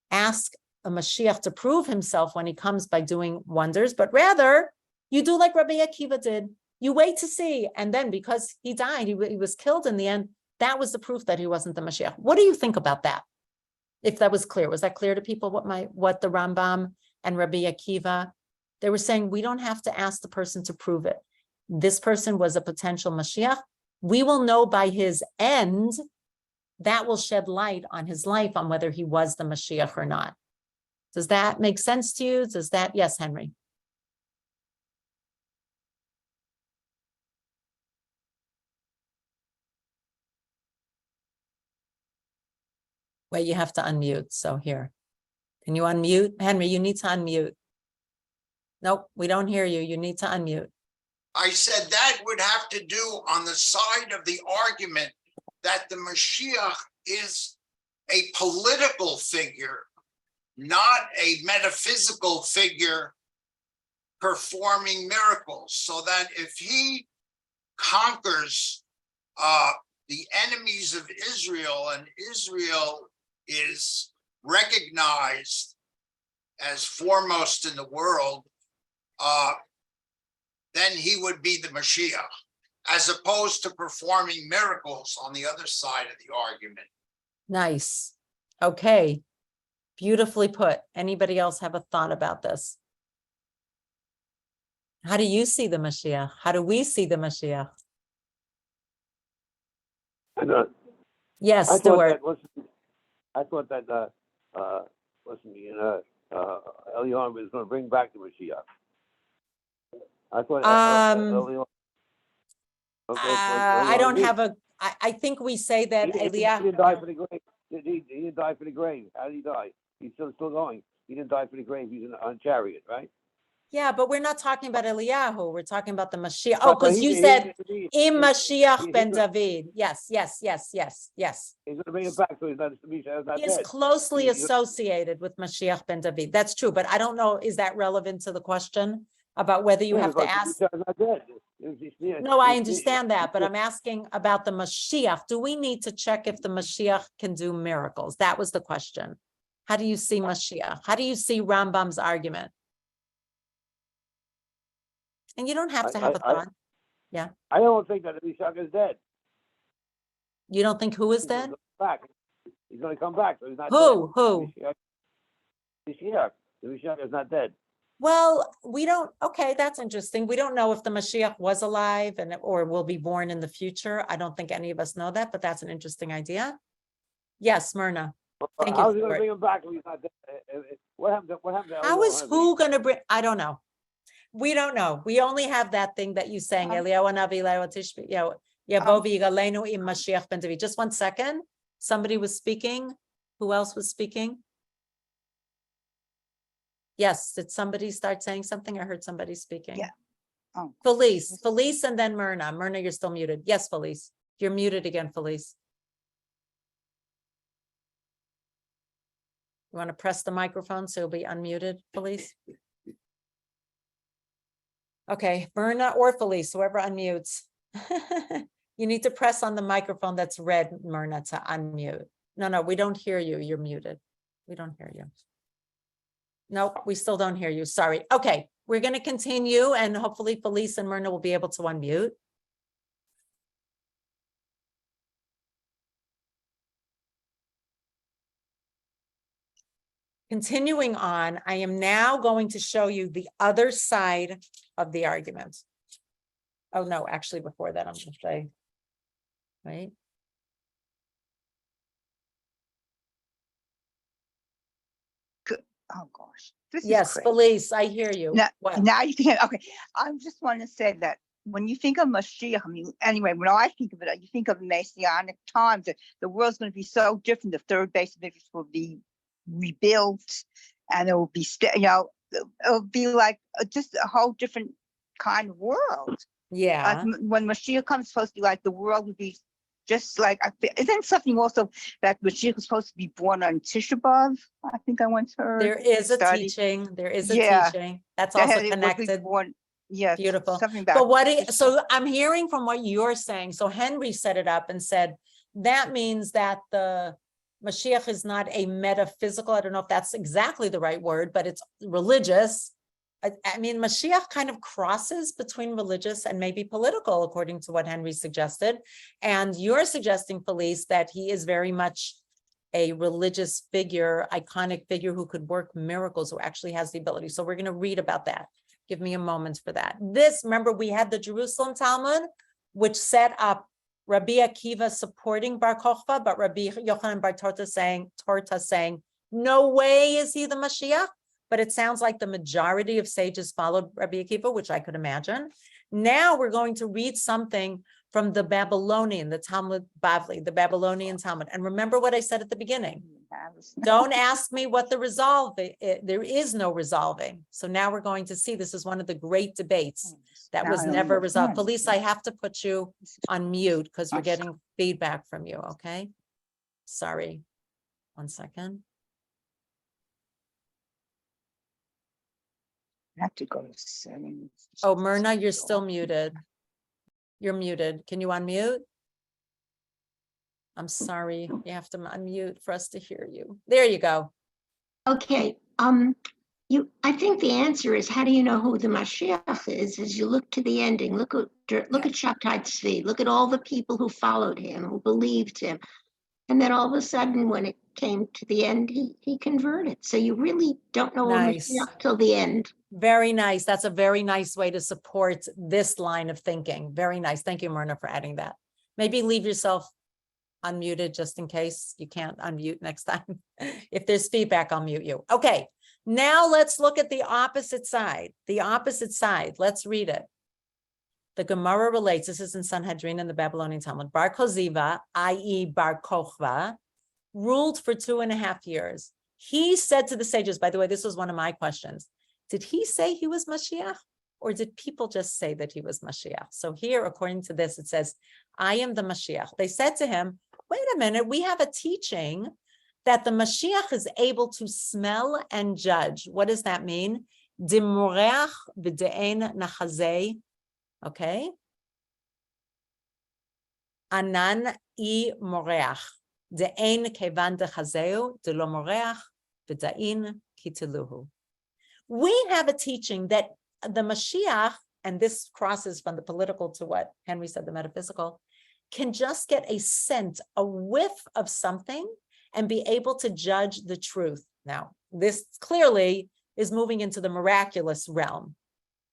ask a Mashiach to prove himself when he comes by doing wonders, but rather you do like Rabbi Akiva did. You wait to see. And then because he died, he was killed in the end, that was the proof that he wasn't the Mashiach. What do you think about that? If that was clear, was that clear to people what the Rambam and Rabbi Akiva, they were saying, we don't have to ask the person to prove it. This person was a potential Mashiach. We will know by his end. That will shed light on his life, on whether he was the Mashiach or not. Does that make sense to you? Does that, yes, Henry? Wait, you have to unmute. So here, can you unmute? Henry, you need to unmute. Nope, we don't hear you. You need to unmute. I said that would have to do on the side of the argument that the Mashiach is a political figure, not a metaphysical figure performing miracles. So that if he conquers the enemies of Israel and Israel is recognized as foremost in the world, then he would be the Mashiach, as opposed to performing miracles on the other side of the argument. Nice. Okay. Beautifully put. Anybody else have a thought about this? How do you see the Mashiach? How do we see the Mashiach? Yes, Stuart. I thought that Eliyahu was going to bring back the Mashiach. I thought Eliyahu. I don't have a. I think we say that He Eliyahu. didn't die for the grave. He didn't die for the grave. How did he die? He's still going. He didn't die for the grave. He's on a chariot, right? Yeah, but we're not talking about Eliyahu. We're talking about the Mashiach. Oh, because you said Im Mashiach ben David. Yes. He's going to bring it back, so he's not He is dead. closely associated with Mashiach ben David. That's true, but I don't know. Is that relevant to the question? about whether you Yeah, have to because the ask. Mashiach is not dead. Yeah, No, I yeah, understand that, but yeah. I'm asking about the Mashiach. Do we need to check if the Mashiach can do miracles? That was the question. How do you see Mashiach? How do you see Rambam's argument? And you don't have to have a thought. I don't think that the Mashiach is dead. You don't think who is He's dead? gonna come back. He's going to come back, so he's not Who? dead. Who? Mashiach. The Mashiach is not dead. Well, we don't, okay, that's interesting. We don't know if the Mashiach was alive or will be born in the future. I don't think any of us know that, but that's an interesting idea. Yes, Myrna. Thank you How's he for going to it. bring him back if he's not dead? What happened to How Eliyahu is Hanavi? who gonna bring? I don't know. We don't know. We only have that thing that you sang. Eliyahu Hanavi, Eliyahu Tishbi, Yavovi Yigalenu im Mashiach ben David. Just 1 second. Somebody was speaking. Who else was speaking? Yes, did somebody start saying something? I heard somebody speaking. Yeah. Oh. Felice, and then Myrna. Myrna, you're still muted. Yes, Felice. You're muted again, Felice. You want to press the microphone so you'll be unmuted, Felice? Okay, Myrna or Felice, whoever unmutes. You need to press on the microphone that's red, Myrna, to unmute. No, we don't hear you. You're muted. We don't hear you. Nope, we still don't hear you. Sorry. Okay, we're going to continue and hopefully Felice and Myrna will be able to unmute. Continuing on, I am now going to show you the other side of the argument. Oh, no, actually before that, I'm going to say, right? Oh, gosh. This is Yes, crazy. Felice, I hear you. Now, What? now you can, okay. I just want to say that when you think of Mashiach, I mean, anyway, when I think of it, you think of Messianic times, that the world's going to be so different. The third base of Israel will be rebuilt and it will be, it'll be like just a whole different kind of world. Yeah. When Mashiach comes, it's supposed to be like the world would be just like, isn't something also that Mashiach was supposed to be born on Tisha B'Av? I think I once heard. There is a study. teaching. There is a Yeah. teaching. That's That also it would be connected. born- Yes. Beautiful. Something about But what, Tisha so I'm hearing from what you're saying. So Henry set it up and said, that means that the Mashiach is not a metaphysical, I don't know if that's exactly the right word, but it's religious. I mean, Mashiach kind of crosses between religious and maybe political, according to what Henry suggested. And you're suggesting, Felice, that he is very much a religious figure, iconic figure who could work miracles, who actually has the ability. So we're going to read about that. Give me a moment for that. This, remember, we had the Jerusalem Talmud, which set up Rabbi Akiva supporting Bar Kokhba, but Rabbi Yochanan Bar Torta saying, no way is he the Mashiach. But it sounds like the majority of sages followed Rabbi Akiva, which I could imagine. Now we're going to read something from the Babylonian, the Talmud Bavli, the Babylonian Talmud. And remember what I said at the beginning. Don't ask me what the resolve is. There is no resolving. So now we're going to see, this is one of the great debates that was never resolved. Felice, I have to put you on mute because we're getting feedback from you, okay? Sorry. 1 second. I have to go to settings. Oh, Myrna, you're still muted. You're muted. Can you unmute? I'm sorry. You have to unmute for us to hear you. There you go. Okay, I think the answer is, how do you know who the Mashiach is? As you look to the ending, look at Shabtai Tzvi, look at all the people who followed him, who believed him. And then all of a sudden, when it came to the end, he converted. So you really don't know Mashiach till the end. Very nice. That's a very nice way to support this line of thinking. Very nice. Thank you, Myrna, for adding that. Maybe leave yourself unmuted just in case you can't unmute next time. If there's feedback, I'll mute you. Okay, now let's look at the opposite side. The opposite side. Let's read it. The Gemara relates, this is in Sanhedrin in the Babylonian Talmud, Bar Koziva, i.e. Bar Kokhba, ruled for 2.5 years. He said to the sages, by the way, this was one of my questions, did he say he was Mashiach? Or did people just say that he was Mashiach? So here, according to this, it says, I am the Mashiach. They said to him, wait a minute, we have a teaching that the Mashiach is able to smell and judge. What does that mean? Dimoreach v'de'en nachazei. Okay. Anan I moreach. De'en kevan dechazeu de lo moreach v'da'in kitiluhu. We have a teaching that the Mashiach, and this crosses from the political to what Henry said, the metaphysical, can just get a scent, a whiff of something and be able to judge the truth. Now, this clearly is moving into the miraculous realm,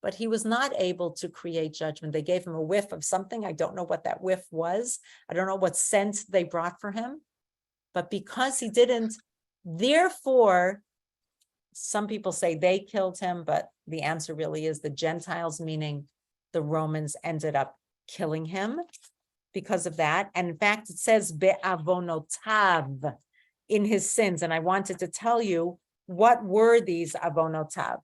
but he was not able to create judgment. They gave him a whiff of something. I don't know what that whiff was. I don't know what scent they brought for him, but because he didn't, therefore, some people say they killed him, but the answer really is the Gentiles, meaning the Romans, ended up killing him because of that. And in fact, it says be'avonotav, in his sins. And I wanted to tell you, what were these avonotav?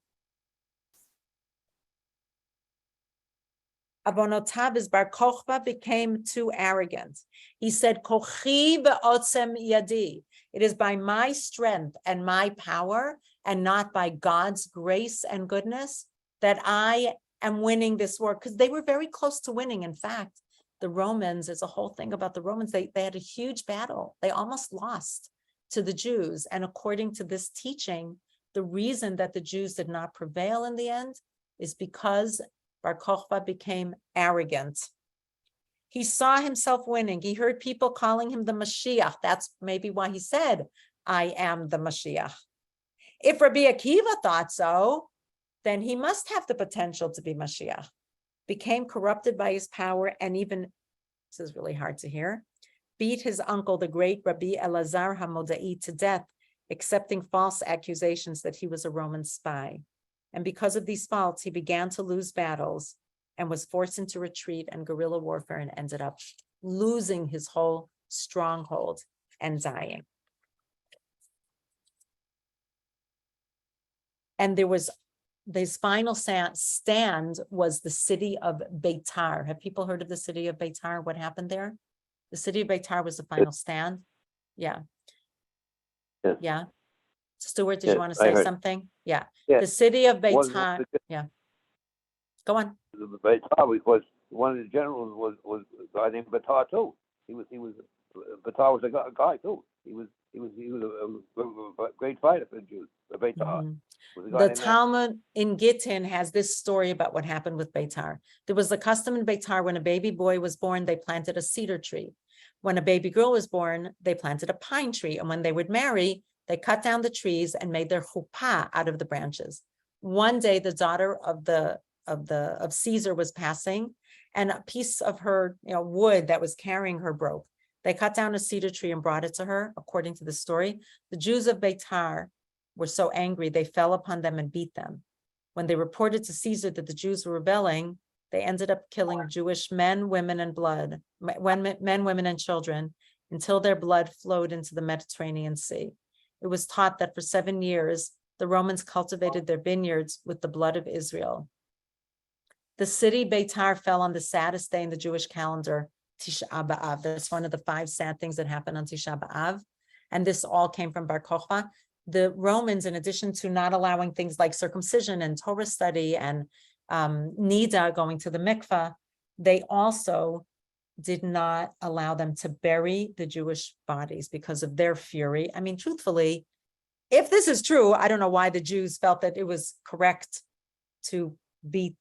Avonotav is Bar Kochba became too arrogant. He said, Kochi ve'otzem yadi. It is by my strength and my power and not by God's grace and goodness that I am winning this war. Because they were very close to winning. In fact, the Romans, there's a whole thing about the Romans. They had a huge battle. They almost lost to the Jews. And according to this teaching, the reason that the Jews did not prevail in the end is because Bar Kochba became arrogant. He saw himself winning. He heard people calling him the Mashiach. That's maybe why he said, I am the Mashiach. If Rabbi Akiva thought so, then he must have the potential to be Mashiach. Became corrupted by his power and even, this is really hard to hear, beat his uncle, the great Rabbi Elazar HaModai, to death, accepting false accusations that he was a Roman spy. And because of these faults, he began to lose battles and was forced into retreat and guerrilla warfare and ended up losing his whole stronghold and dying. And there was, his final stand was the city of Beitar. Have people heard of the city of Beitar? What happened there? The city of Beitar was the final stand. Yeah. Yes. Yeah. Stuart, did Yes, you want to I say heard. something? Yeah. Yes. The city of Was Beitar. Yeah. Go on. Beitar, because one of the generals was a guy named Beitar too. Beitar was a guy too. He was a great fighter for the Jews. Beitar. Mhm. Was a guy The named that. Talmud in Gittin has this story about what happened with Beitar. There was a custom in Beitar when a baby boy was born, they planted a cedar tree. When a baby girl was born, they planted a pine tree. And when they would marry, they cut down the trees and made their chuppah out of the branches. One day, the daughter of Caesar was passing, and a piece of her wood that was carrying her broke. They cut down a cedar tree and brought it to her, according to the story. The Jews of Beitar were so angry, they fell upon them and beat them. When they reported to Caesar that the Jews were rebelling, they ended up killing Jewish men, women, and men, women, and children, until their blood flowed into the Mediterranean Sea. It was taught that for 7 years, the Romans cultivated their vineyards with the blood of Israel. The city Beitar fell on the saddest day in the Jewish calendar, Tisha B'Av. That's one of the 5 sad things that happened on Tisha B'Av. And this all came from Bar Kochba. The Romans, in addition to not allowing things like circumcision and Torah study and Nida, going to the mikveh, they also did not allow them to bury the Jewish bodies because of their fury. I mean, truthfully, if this is true, I don't know why the Jews felt that it was correct to beat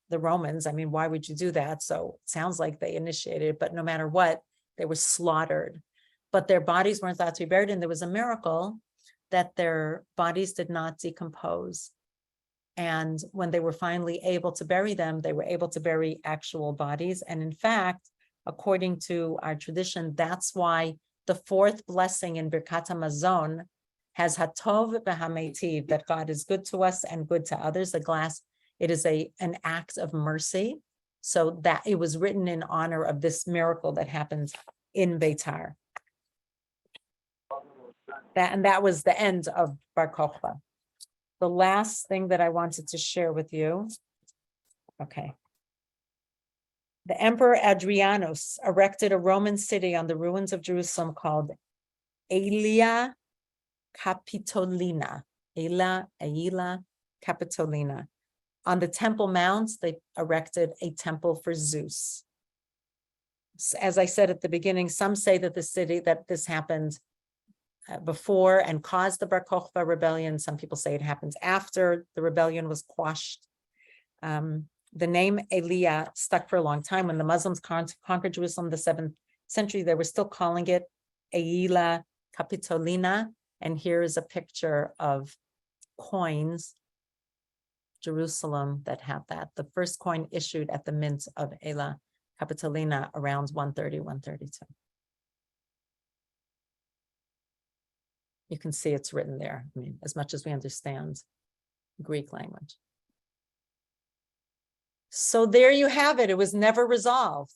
the Romans. I mean, why would you do that? So it sounds like they initiated it, but no matter what, they were slaughtered. But their bodies weren't thought to be buried, and there was a miracle that their bodies did not decompose. And when they were finally able to bury them, they were able to bury actual bodies. And in fact, according to our tradition, that's why the 4th blessing in Birkat HaMazon has Hatov v'Hameitiv, that God is good to us and good to others. The glass, it is an act of mercy. So that it was written in honor of this miracle that happened in Beitar. That was the end of Bar Kochba. The last thing that I wanted to share with you. Okay. The Emperor Adrianus erected a Roman city on the ruins of Jerusalem called Aelia Capitolina. Aelia Capitolina. On the Temple Mount, they erected a temple for Zeus. As I said at the beginning, some say that this happened before and caused the Bar Kokhba rebellion. Some people say it happens after the rebellion was quashed. The name Elia stuck for a long time. When the Muslims conquered Jerusalem in the 7th century, they were still calling it Eila Capitolina. And here is a picture of coins, Jerusalem, that have that. The first coin issued at the mint of Eila Capitolina around 130, 132. You can see it's written there. I mean, as much as we understand Greek language. So there you have it. It was never resolved.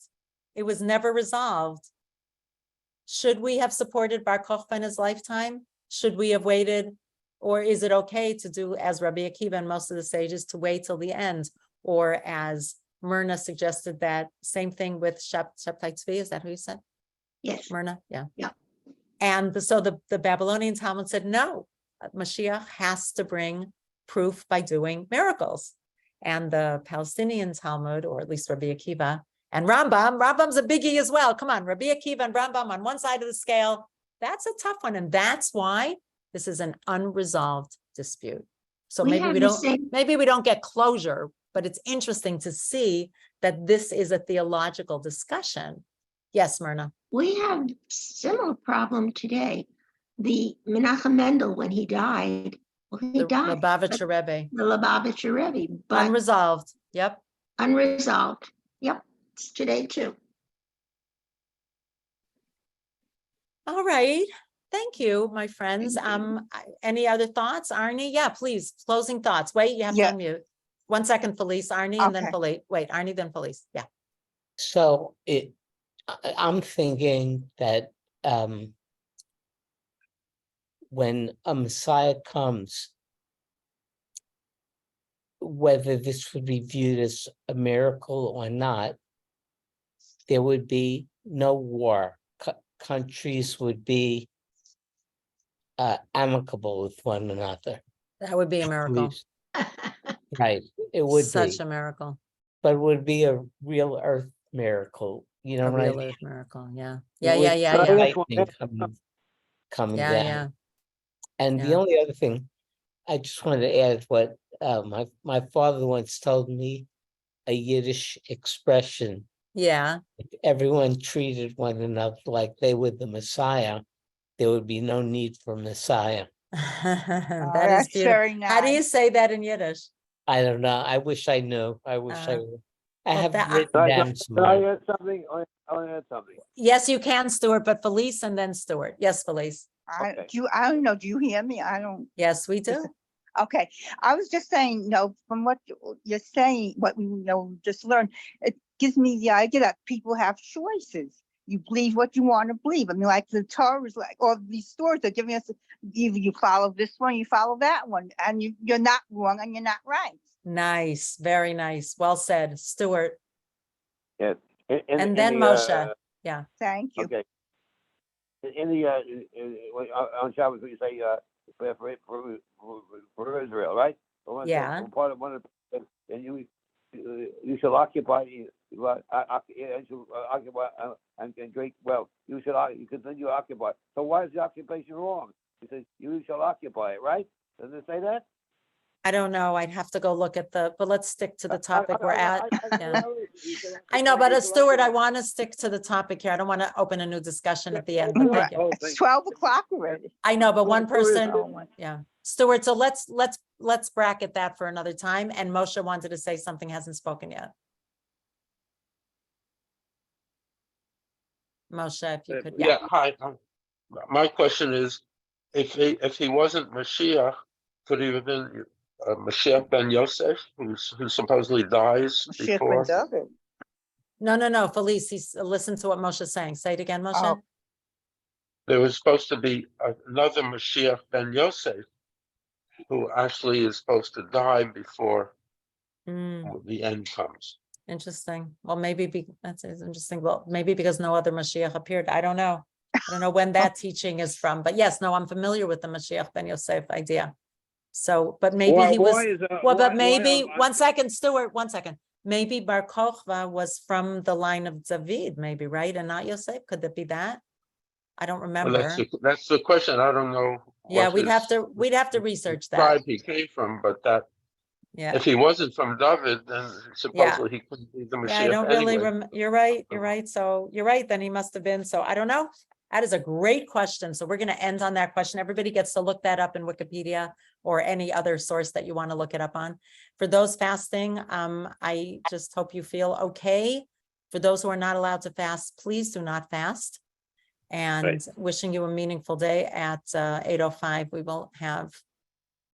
It was never resolved. Should we have supported Bar Kokhba in his lifetime? Should we have waited? Or is it okay to do as Rabbi Akiva and most of the sages to wait till the end? Or as Myrna suggested, that same thing with Shabtai Tzvi, is that who you said? Yes. Myrna, yeah. Yeah. And so the Babylonian Talmud said, no, Mashiach has to bring proof by doing miracles. And the Palestinian Talmud, or at least Rabbi Akiva, and Rambam's a biggie as well. Come on, Rabbi Akiva and Rambam on one side of the scale. That's a tough one. And that's why this is an unresolved dispute. So We maybe have we the don't, same- maybe we don't get closure, but it's interesting to see that this is a theological discussion. Yes, Myrna. We have similar problem today. The Menachem Mendel, when he died, well, he The died. Lubavitcher but- Rebbe. The Lubavitcher Rebbe, but Unresolved. Yep. unresolved. Yep, it's today too. All right. Thank you, my friends. Thank you. Any other thoughts? Arnie? Yeah, please. Closing thoughts. Wait, you have to Yeah. unmute. 1 second, Felice. Arnie, and then Okay. Felice. Wait, Arnie, then Felice. Yeah. So I'm thinking that when a Messiah comes, whether this would be viewed as a miracle or not, there would be no war. Countries would be amicable with one another. That would be a miracle. Right, it would Such be, a miracle. but it would be a real earth miracle. You know A what I real mean? earth miracle. Yeah. It Yeah, would yeah, be yeah, Can I yeah. ask one- lightning coming Yeah, down. yeah. And the Yeah. only other thing, I just wanted to add what my father once told me, a Yiddish expression. Yeah. If everyone treated one another like they were the Messiah, there would be no need for Messiah. That is That's beautiful. very nice. How do you say that in Yiddish? I don't know. I wish I knew. I wish I Uh, would. I well, have that- written Can I down can I somewhere. add something? I want to add something. Yes, you can, Stuart, but Felice and then Stuart. Yes, Felice. Okay. I don't know, do you hear me? I don't. Yes, we do. Okay, I was just saying, from what you're saying, what we just learned, it gives me the idea that people have choices. You believe what you want to believe. I mean, like the Torah is like, all these stories are giving us, either you follow this one, you follow that one, and you're not wrong and you're not right. Nice. Very nice. Well said, Stuart. Yes. And then Moshe. Thank you. Okay. In the on Shabbos we say for Israel, right? But when Yeah. Part of one of the, and you shall occupy occupy and drink well. You continue to occupy. So why is the occupation wrong? He says you shall occupy it, right? Doesn't it say that? I don't know. I'd have to go look at but let's stick to the topic we're at. Yeah. Yeah. I know, but Stuart, I want to stick to the topic here. I don't want to open a new discussion at the end, but thank you. It's 12 o'clock already. I know, but one Well, Stuart, person, yeah. Stuart, so let's bracket that for another time. And Moshe wanted to say something, hasn't spoken yet. Moshe, if you could, yeah. Yeah, hi. My question is, if he wasn't Mashiach, could he have been Mashiach ben Yosef, who supposedly dies Mashiach ben before? David. No, Felice, listen to what Moshe's saying. Say it again, Moshe. Oh. There was supposed to be another Mashiach ben Yosef, who actually is supposed to die before Mm, the end comes. interesting. Well, that's interesting. Well, maybe because no other Mashiach appeared. I don't know. I don't know when that teaching is from, but yes, no, I'm familiar with the Mashiach ben Yosef idea. So, but maybe he was, well, but maybe, why- one second, Stuart, one second. Maybe Bar Kochva was from the line of David, maybe, right? And not Yosef? Could it be that? I don't Well, remember. that's the question. I don't know. Yeah, what we'd have his- to, we'd have to research that. tribe he came from, but that, Yeah. if he wasn't from David, then supposedly he couldn't be the Yeah, I don't Mashiach really anyway. you're right, you're right. So you're right, then he must have been, so I don't know. That is a great question. So we're gonna end on that question. Everybody gets to look that up in Wikipedia or any other source that you want to look it up on. For those fasting, I just hope you feel okay. For those who are not allowed to fast, please do not fast. And wishing you a meaningful day at 8:05. We will have